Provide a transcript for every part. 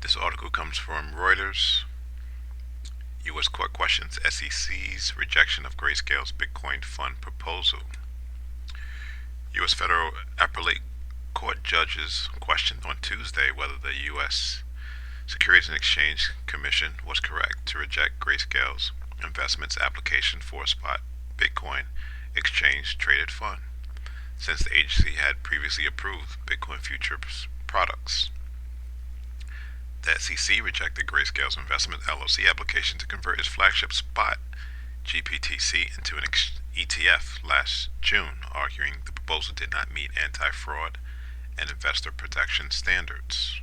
This article comes from Reuters. U.S. court questions SEC's rejection of Grayscale's Bitcoin fund proposal. U.S. federal appellate court judges questioned on Tuesday whether the U.S. Securities and Exchange Commission was correct to reject Grayscale's Investments application for a spot Bitcoin exchange-traded fund, since the agency had previously approved Bitcoin futures products. The SEC rejected Grayscale's Investment LLC application to convert its flagship spot GBTC into an ETF last June, arguing the proposal did not meet anti-fraud and investor protection standards.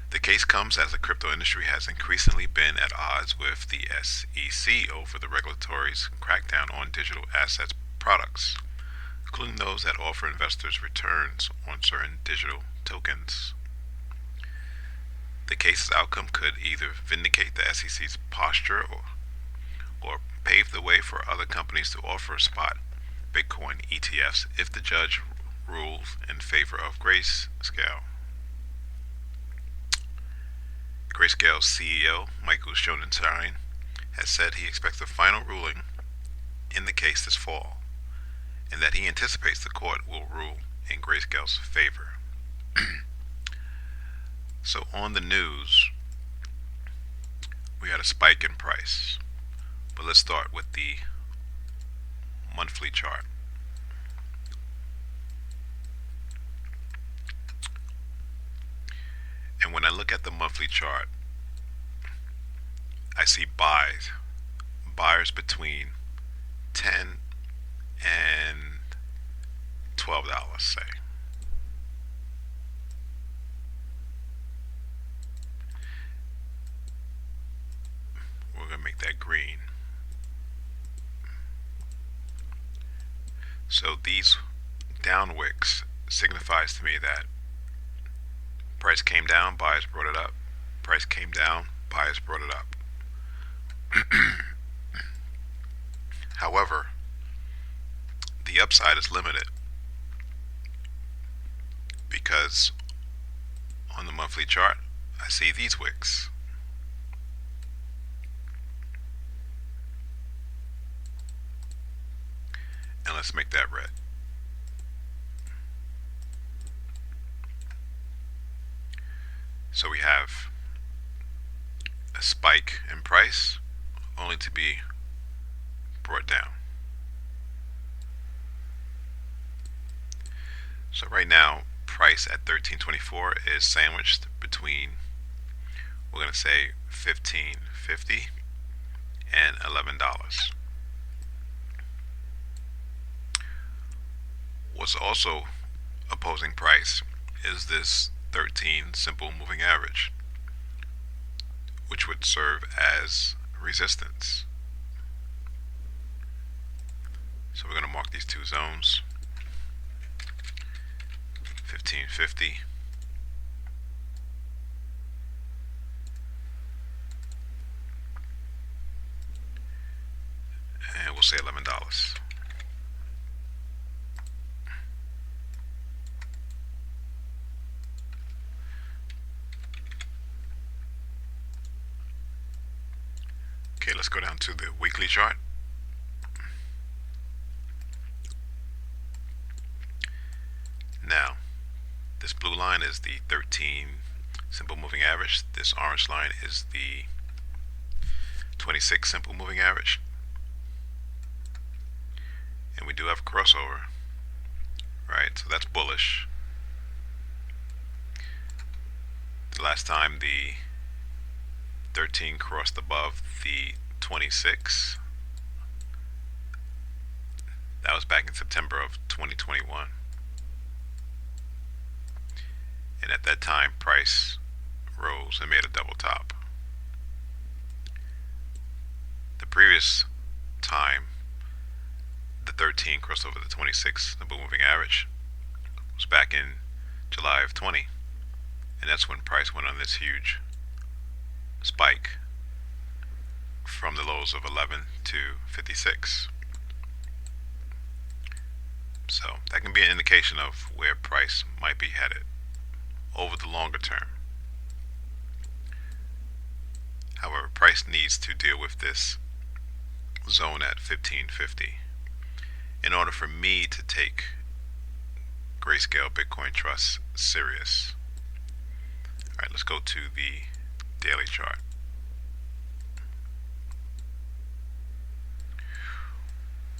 The case comes as the crypto industry has increasingly been at odds with the SEC over the regulatory's crackdown on digital assets products, including those that offer investors returns on certain digital tokens. The case's outcome could either vindicate the SEC's posture or pave the way for other companies to offer spot Bitcoin ETFs if the judge rules in favor of Grayscale. Grayscale's CEO, Michael Schonenstein, has said he expects a final ruling in the case this fall, and that he anticipates the court will rule in Grayscale's favor. So on the news, we had a spike in price, but let's start with the monthly chart. And when I look at the monthly chart, I see buyers between $10 and $12, say. We're going to make that green. So these down wicks signifies to me that price came down, buyers brought it up. Price came down, buyers brought it up. However, the upside is limited because on the monthly chart, I see these wicks. And let's make that red. So we have a spike in price only to be brought down. So right now, price at $13.24 is sandwiched between, we're going to say $15.50 and $11. What's also opposing price is this 13 simple moving average, which would serve as resistance. So we're going to mark these two zones, 1550 and we'll say $11. Okay, let's go down to the weekly chart. Now, this blue line is the 13 simple moving average. This orange line is the 26 simple moving average. And we do have a crossover, right? So that's bullish. The last time the 13 crossed above the 26, that was back in September of 2021. And at that time, price rose and made a double top. The previous time, the 13 crossed over the 26, the moving average, was back in July of 20. And that's when price went on this huge spike from the lows of 11 to 56. So that can be an indication of where price might be headed. over the longer term. However, price needs to deal with this zone at 1550 in order for me to take Grayscale Bitcoin Trust serious. Alright, let's go to the daily chart.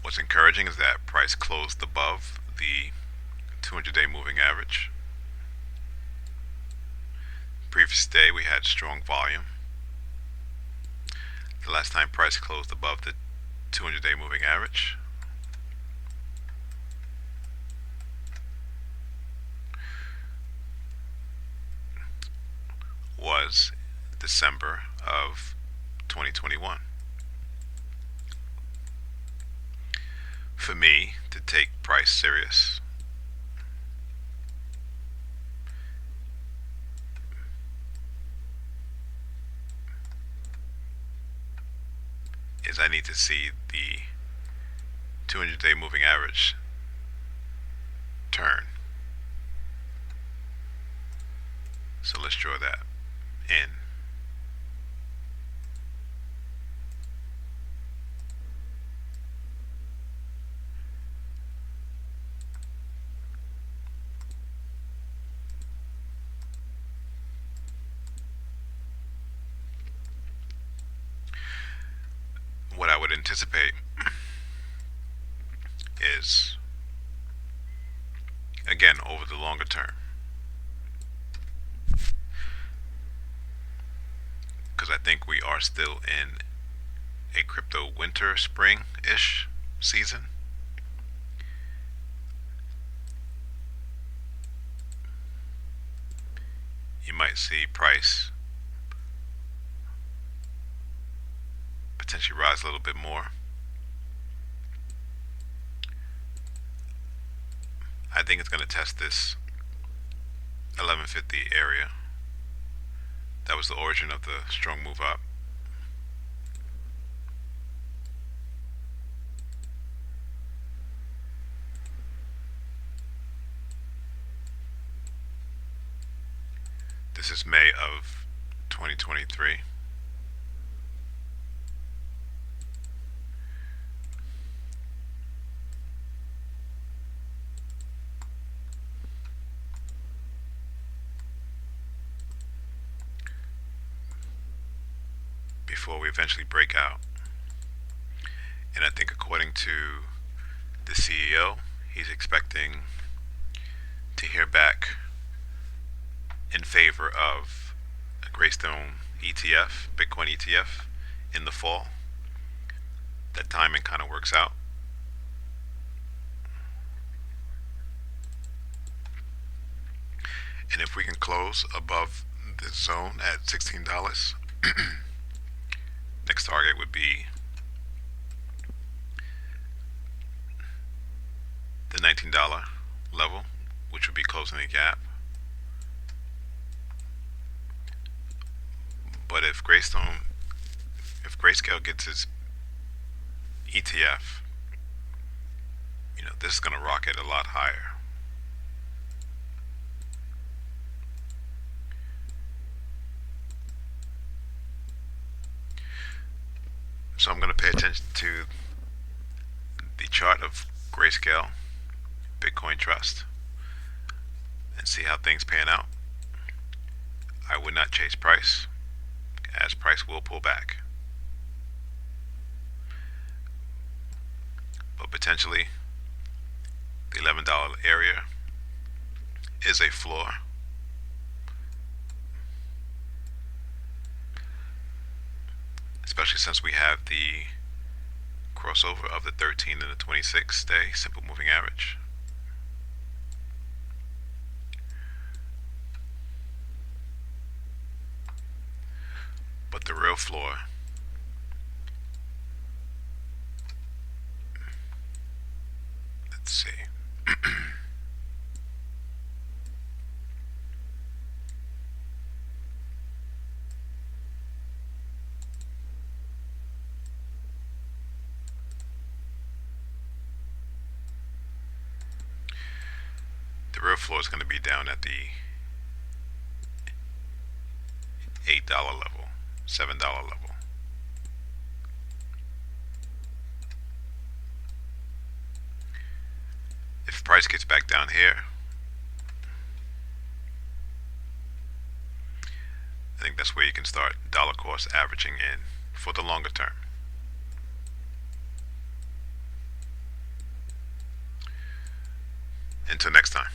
What's encouraging is that price closed above the 200-day moving average. Previous day we had strong volume. The last time price closed above the 200-day moving average was December of 2021. For me to take price serious, is I need to see the 200-day moving average turn. So let's draw that in. What I would anticipate is, again, over the longer term, because I think we are still in a crypto winter spring-ish season. You might see price potentially rise a little bit more. I think it's going to test this 1150 area. That was the origin of the strong move up. This is May of 2023. Before we eventually break out. And I think according to the CEO, he's expecting to hear back in favor of a Grayscale ETF, Bitcoin ETF, in the fall. That timing kind of works out. And if we can close above this zone at $16, next target would be the $19 level, which would be closing the gap. But if Grayscale gets its ETF, this is going to rocket a lot higher. So I'm going to pay attention to the chart of Grayscale Bitcoin Trust and see how things pan out. I would not chase price, as price will pull back. But potentially the $11 area is a floor. Especially since we have the crossover of the 13 and the 26 day simple moving average. But the real floor let's see. The real floor is going to be down at the $8 level, $7 level. If price gets back down here, I think that's where you can start dollar cost averaging in for the longer term. Until next time.